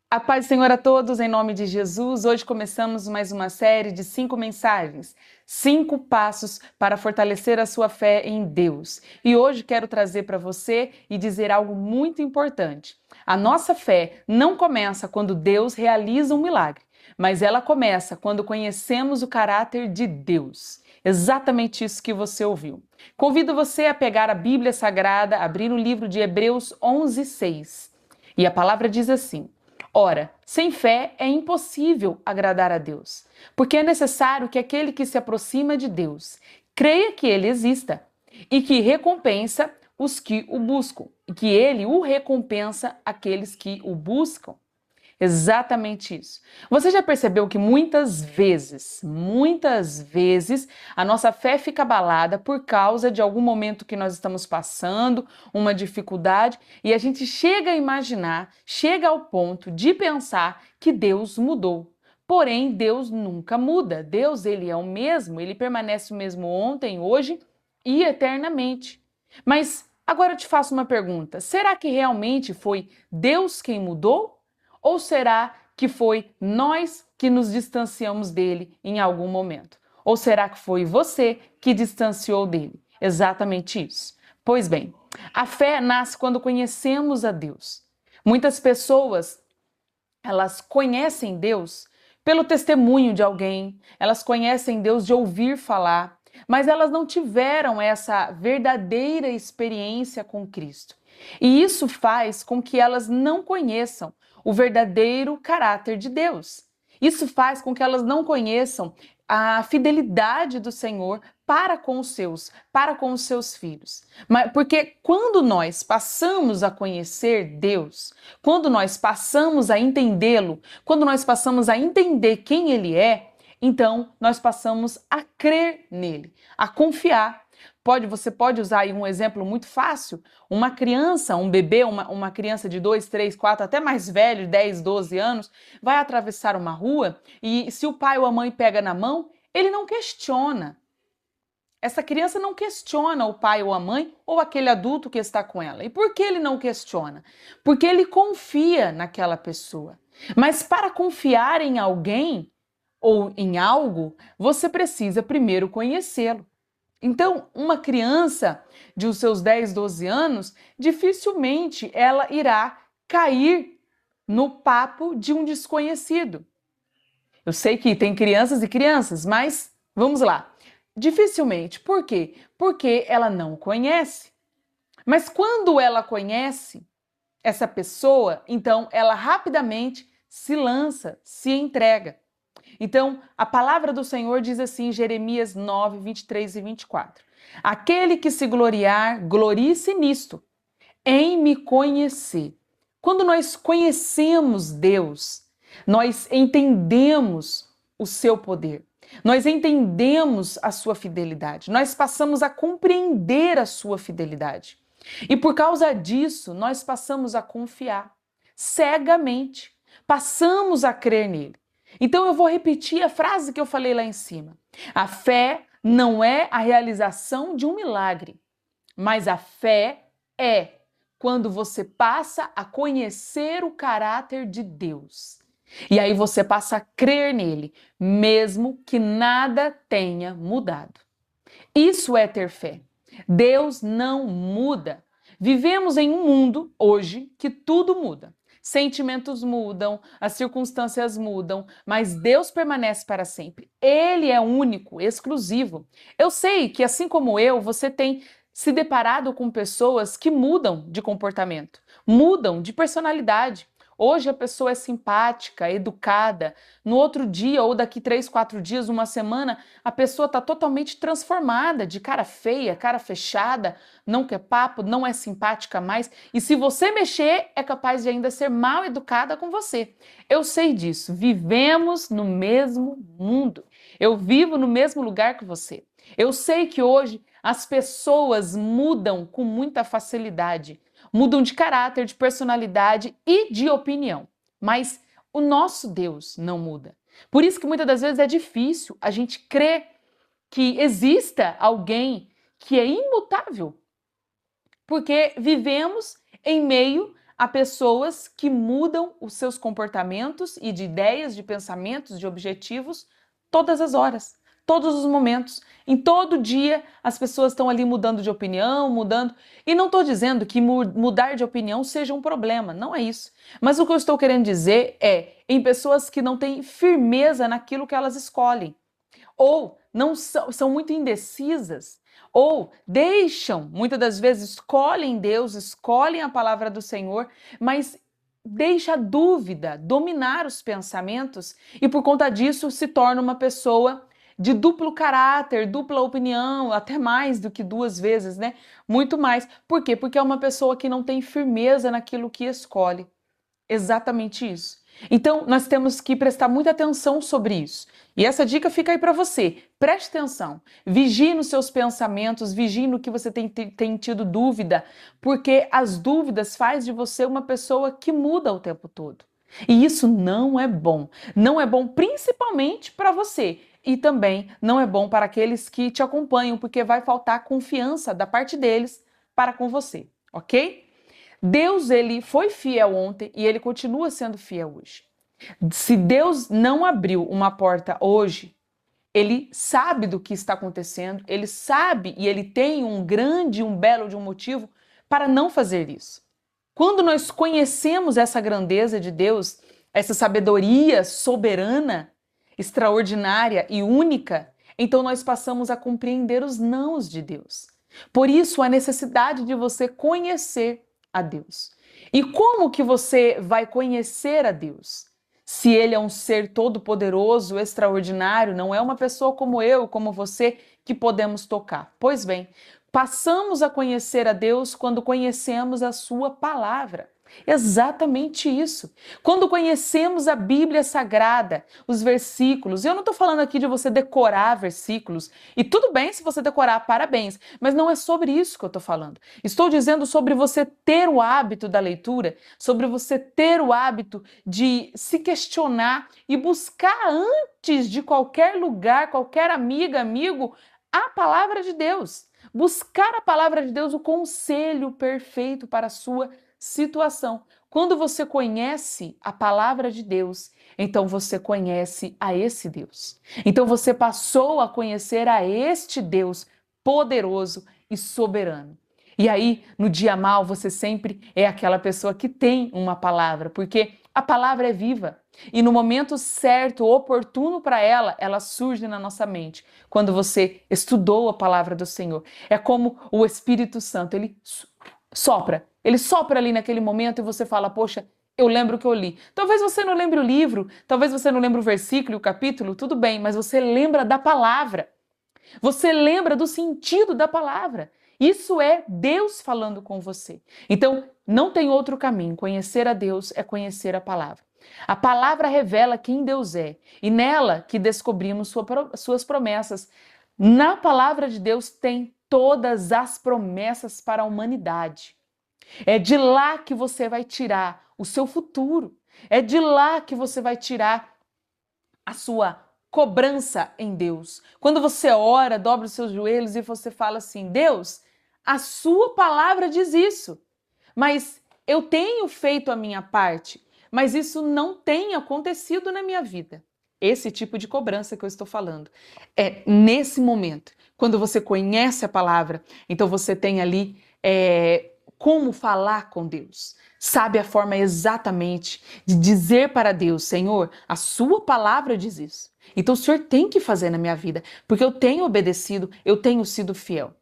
A paz do Senhor a todos, em nome de Jesus. Hoje começamos mais uma série de 5 mensagens, 5 passos para fortalecer a sua fé em Deus. E hoje quero trazer para você e dizer algo muito importante. A nossa fé não começa quando Deus realiza um milagre, mas ela começa quando conhecemos o caráter de Deus. Exatamente isso que você ouviu. Convido você a pegar a Bíblia Sagrada, abrir o livro de Hebreus 11:6. E a palavra diz assim: Ora, sem fé é impossível agradar a Deus, porque é necessário que aquele que se aproxima de Deus creia que ele exista e que recompensa os que o buscam, e que ele o recompensa aqueles que o buscam. Exatamente isso. Você já percebeu que muitas vezes, a nossa fé fica abalada por causa de algum momento que nós estamos passando, uma dificuldade, e a gente chega a imaginar, chega ao ponto de pensar que Deus mudou. Porém, Deus nunca muda. Deus, ele é o mesmo, ele permanece o mesmo ontem, hoje e eternamente. Mas agora eu te faço uma pergunta: será que realmente foi Deus quem mudou? Ou será que foi nós que nos distanciamos dele em algum momento? Ou será que foi você que distanciou dele? Exatamente isso. Pois bem, a fé nasce quando conhecemos a Deus. Muitas pessoas, elas conhecem Deus pelo testemunho de alguém, elas conhecem Deus de ouvir falar, mas elas não tiveram essa verdadeira experiência com Cristo. E isso faz com que elas não conheçam o verdadeiro caráter de Deus. Isso faz com que elas não conheçam a fidelidade do Senhor para com os seus filhos. Porque quando nós passamos a conhecer Deus, quando nós passamos a entendê-lo, quando nós passamos a entender quem Ele é, então nós passamos a crer nele, a confiar. Você pode usar aí um exemplo muito fácil: uma criança, um bebê, uma criança de 2, 3, 4, até mais velho, 10, 12 anos, vai atravessar uma rua e se o pai ou a mãe pega na mão, ele não questiona. Essa criança não questiona o pai ou a mãe ou aquele adulto que está com ela. E por que ele não questiona? Porque ele confia naquela pessoa. Mas para confiar em alguém ou em algo, você precisa primeiro conhecê-lo. Então, uma criança de os seus 10, 12 anos, dificilmente ela irá cair no papo de um desconhecido. Eu sei que tem crianças e crianças, mas vamos lá. Dificilmente. Por quê? Porque ela não conhece. Mas quando ela conhece essa pessoa, então ela rapidamente se lança, se entrega. Então, a palavra do Senhor diz assim em Jeremias 9, 23 e 24: Aquele que se gloriar, glorie-se nisto, em me conhecer. Quando nós conhecemos Deus, nós entendemos o seu poder, nós entendemos a sua fidelidade, nós passamos a compreender a sua fidelidade. E por causa disso, nós passamos a confiar cegamente, passamos a crer nele. Então eu vou repetir a frase que eu falei lá em cima. A fé não é a realização de um milagre, mas a fé é quando você passa a conhecer o caráter de Deus. E aí você passa a crer nele, mesmo que nada tenha mudado. Isso é ter fé. Deus não muda. Vivemos em um mundo hoje que tudo muda. Sentimentos mudam, as circunstâncias mudam, mas Deus permanece para sempre. Ele é único, exclusivo. Eu sei que, assim como eu, você tem se deparado com pessoas que mudam de comportamento, mudam de personalidade. Hoje a pessoa é simpática, educada. No outro dia, ou daqui 3, 4 dias, uma semana, a pessoa está totalmente transformada, de cara feia, cara fechada, não quer papo, não é simpática mais. E se você mexer, é capaz de ainda ser mal educada com você. Eu sei disso. Vivemos no mesmo mundo. Eu vivo no mesmo lugar que você. Eu sei que hoje as pessoas mudam com muita facilidade. Mudam de caráter, de personalidade e de opinião. Mas o nosso Deus não muda. Por isso que muitas das vezes é difícil a gente crer que exista alguém que é imutável. Porque vivemos em meio há pessoas que mudam os seus comportamentos e de ideias, de pensamentos, de objetivos todas as horas, todos os momentos. Em todo dia as pessoas estão ali mudando de opinião, mudando. E não estou dizendo que mudar de opinião seja um problema, não é isso. Mas o que eu estou querendo dizer é em pessoas que não têm firmeza naquilo que elas escolhem, ou não são muito indecisas, ou deixam, muitas das vezes escolhem Deus, escolhem a palavra do Senhor, mas deixa a dúvida dominar os pensamentos e por conta disso se torna uma pessoa de duplo caráter, dupla opinião, até mais do que duas vezes, né? Muito mais. Por quê? Porque é uma pessoa que não tem firmeza naquilo que escolhe. Exatamente isso. Então, nós temos que prestar muita atenção sobre isso. E essa dica fica aí para você. Preste atenção. Vigie nos seus pensamentos, vigie no que você tem tido dúvida, porque as dúvidas faz de você uma pessoa que muda o tempo todo. E isso não é bom. Não é bom principalmente para você. E também não é bom para aqueles que te acompanham, porque vai faltar confiança da parte deles para com você, ok? Deus, ele foi fiel ontem e ele continua sendo fiel hoje. Se Deus não abriu uma porta hoje, ele sabe do que está acontecendo, ele sabe e ele tem um grande, um belo de um motivo para não fazer isso. Quando nós conhecemos essa grandeza de Deus, essa sabedoria soberana, extraordinária e única, então nós passamos a compreender os nãos de Deus. Por isso, a necessidade de você conhecer a Deus. E como que você vai conhecer a Deus? Se ele é um ser todo-poderoso, extraordinário, não é uma pessoa como eu, como você, que podemos tocar. Pois bem, passamos a conhecer a Deus quando conhecemos a sua palavra. Exatamente isso. Quando conhecemos a Bíblia Sagrada, os versículos, eu não estou falando aqui de você decorar versículos, e tudo bem se você decorar, parabéns, mas não é sobre isso que eu estou falando. Estou dizendo sobre você ter o hábito da leitura, sobre você ter o hábito de se questionar e buscar antes de qualquer lugar, qualquer amiga, amigo, a palavra de Deus. Buscar a palavra de Deus, o conselho perfeito para a sua situação. Quando você conhece a palavra de Deus, então você conhece a esse Deus. Então você passou a conhecer a este Deus poderoso e soberano. E aí, no dia mal, você sempre é aquela pessoa que tem uma palavra, porque a palavra é viva. E no momento certo, oportuno para ela, ela surge na nossa mente. Quando você estudou a palavra do Senhor. É como o Espírito Santo, ele sopra. Ele sopra ali naquele momento e você fala, poxa, eu lembro que eu li. Talvez você não lembre o livro, talvez você não lembre o versículo e o capítulo, tudo bem, mas você lembra da palavra. Você lembra do sentido da palavra. Isso é Deus falando com você. Então, não tem outro caminho. Conhecer a Deus é conhecer a palavra. A palavra revela quem Deus é e nela que descobrimos suas promessas. Na palavra de Deus tem todas as promessas para a humanidade. É de lá que você vai tirar o seu futuro. É de lá que você vai tirar a sua cobrança em Deus. Quando você ora, dobra os seus joelhos e você fala assim: Deus, a sua palavra diz isso, mas eu tenho feito a minha parte, mas isso não tem acontecido na minha vida. Esse tipo de cobrança que eu estou falando. É nesse momento, quando você conhece a palavra, então você tem ali como falar com Deus. Sabe a forma exatamente de dizer para Deus: Senhor, a sua palavra diz isso. Então o Senhor tem que fazer na minha vida, porque eu tenho obedecido, eu tenho sido fiel.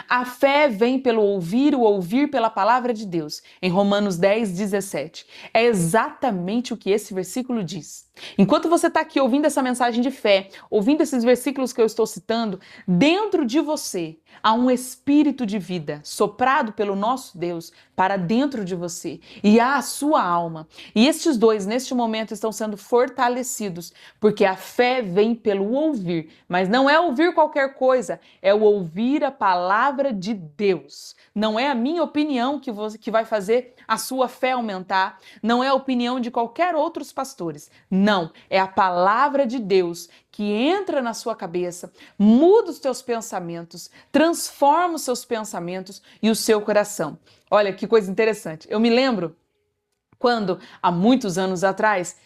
A fé vem pelo ouvir, o ouvir pela palavra de Deus. Em Romanos 10, 17. É exatamente o que esse versículo diz. Enquanto você está aqui ouvindo essa mensagem de fé, ouvindo esses versículos que eu estou citando, dentro de você há um espírito de vida soprado pelo nosso Deus para dentro de você e há a sua alma. E estes dois, neste momento, estão sendo fortalecidos, porque a fé vem pelo ouvir, mas não é ouvir qualquer coisa, é o ouvir a palavra de Deus. Não é a minha opinião que vai fazer a sua fé aumentar, não é a opinião de qualquer outros pastores. Não, é a palavra de Deus que entra na sua cabeça, muda os teus pensamentos, transforma os seus pensamentos e o seu coração. Olha que coisa interessante. Eu me lembro Quando, há muitos anos atrás,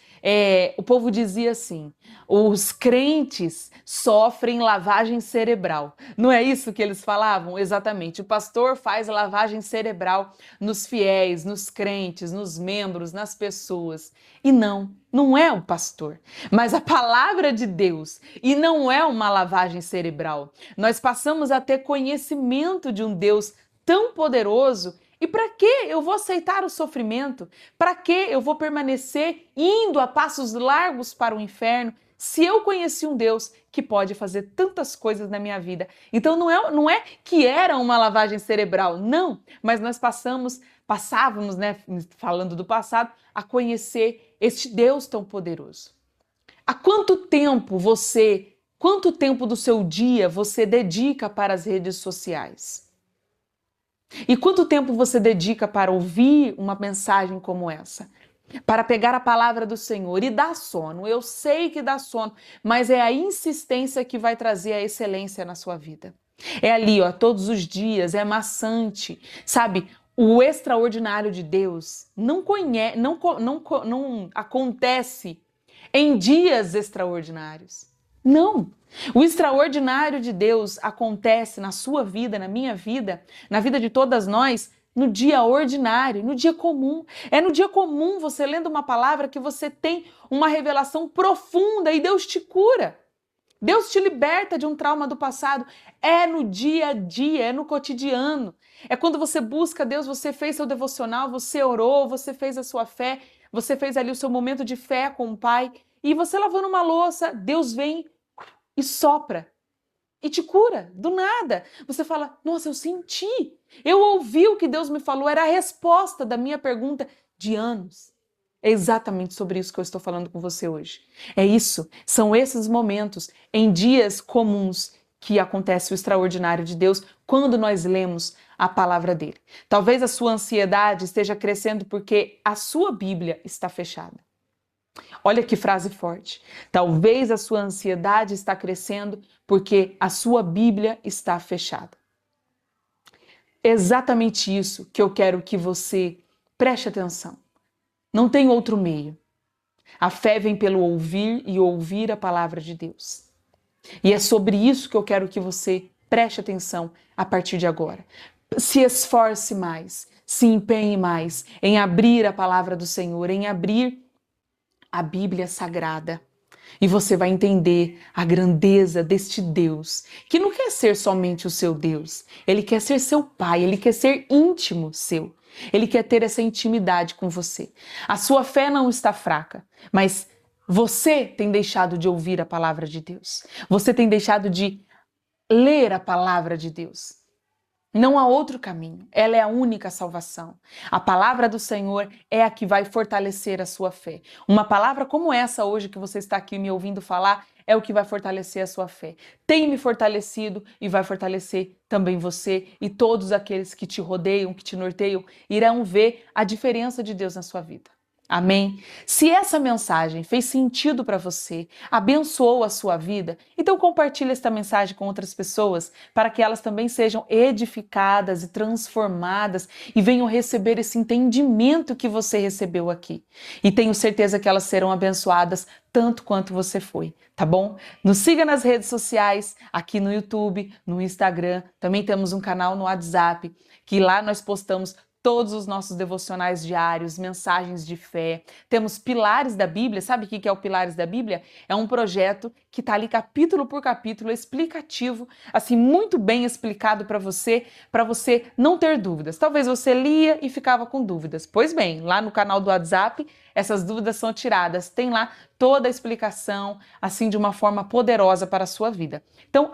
o povo dizia assim: os crentes sofrem lavagem cerebral. Não é isso que eles falavam? Exatamente. O pastor faz lavagem cerebral nos fiéis, nos crentes, nos membros, nas pessoas. E não é o pastor, mas a palavra de Deus. E não é uma lavagem cerebral. Nós passamos a ter conhecimento de um Deus tão poderoso. E para que eu vou aceitar o sofrimento? Para que eu vou permanecer indo a passos largos para o inferno se eu conheci um Deus que pode fazer tantas coisas na minha vida? Então não é que era uma lavagem cerebral, não, mas nós passávamos, né, falando do passado, a conhecer este Deus tão poderoso. Há quanto tempo do seu dia você dedica para as redes sociais? E quanto tempo você dedica para ouvir uma mensagem como essa? Para pegar a palavra do Senhor? E dá sono, eu sei que dá sono, mas é a insistência que vai trazer a excelência na sua vida. É ali, ó, todos os dias, é maçante, sabe? O extraordinário de Deus não acontece em dias extraordinários. Não! O extraordinário de Deus acontece na sua vida, na minha vida, na vida de todas nós, no dia ordinário, no dia comum. É no dia comum, você lendo uma palavra, que você tem uma revelação profunda e Deus te cura. Deus te liberta de um trauma do passado. É no dia a dia, é no cotidiano. É quando você busca Deus, você fez seu devocional, você orou, você fez a sua fé, você fez ali o seu momento de fé com o Pai, e você lavando uma louça, Deus vem e sopra e te cura, do nada. Você fala: nossa, eu senti, eu ouvi o que Deus me falou, era a resposta da minha pergunta de anos. É exatamente sobre isso que eu estou falando com você hoje. É isso, são esses momentos, em dias comuns, que acontece o extraordinário de Deus quando nós lemos a palavra dele. Talvez a sua ansiedade esteja crescendo porque a sua Bíblia está fechada. Olha que frase forte. Talvez a sua ansiedade está crescendo porque a sua Bíblia está fechada. Exatamente isso que eu quero que você preste atenção. Não tem outro meio. A fé vem pelo ouvir e ouvir a palavra de Deus. E é sobre isso que eu quero que você preste atenção a partir de agora. Se esforce mais, se empenhe mais em abrir a palavra do Senhor, em abrir a Bíblia Sagrada. E você vai entender a grandeza deste Deus, que não quer ser somente o seu Deus. Ele quer ser seu Pai, ele quer ser íntimo seu. Ele quer ter essa intimidade com você. A sua fé não está fraca, mas você tem deixado de ouvir a palavra de Deus. Você tem deixado de ler a palavra de Deus. Não há outro caminho, ela é a única salvação. A palavra do Senhor é a que vai fortalecer a sua fé. Uma palavra como essa hoje que você está aqui me ouvindo falar é o que vai fortalecer a sua fé. Tem me fortalecido e vai fortalecer também você, e todos aqueles que te rodeiam, que te norteiam, irão ver a diferença de Deus na sua vida. Amém? Se essa mensagem fez sentido para você, abençoou a sua vida, então compartilhe esta mensagem com outras pessoas para que elas também sejam edificadas e transformadas e venham receber esse entendimento que você recebeu aqui. E tenho certeza que elas serão abençoadas tanto quanto você foi, tá bom? Nos siga nas redes sociais, aqui no YouTube, no Instagram, também temos um canal no WhatsApp, que lá nós postamos todos os nossos devocionais diários, mensagens de fé. Temos Pilares da Bíblia. Sabe o que é o Pilares da Bíblia? É um projeto que está ali capítulo por capítulo, explicativo, assim, muito bem explicado para você não ter dúvidas. Talvez você lia e ficava com dúvidas. Pois bem, lá no canal do WhatsApp, essas dúvidas são tiradas. Tem lá toda a explicação, assim, de uma forma poderosa para a sua vida. Então,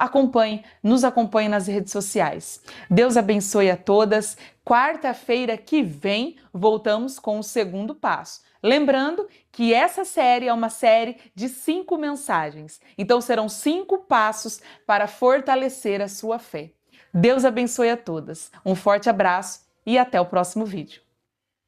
nos acompanhe nas redes sociais. Deus abençoe a todas. Quarta-feira que vem, voltamos com o segundo passo. Lembrando que essa série é uma série de 5 mensagens. Então, serão 5 passos para fortalecer a sua fé. Deus abençoe a todas. Um forte abraço e até o próximo vídeo.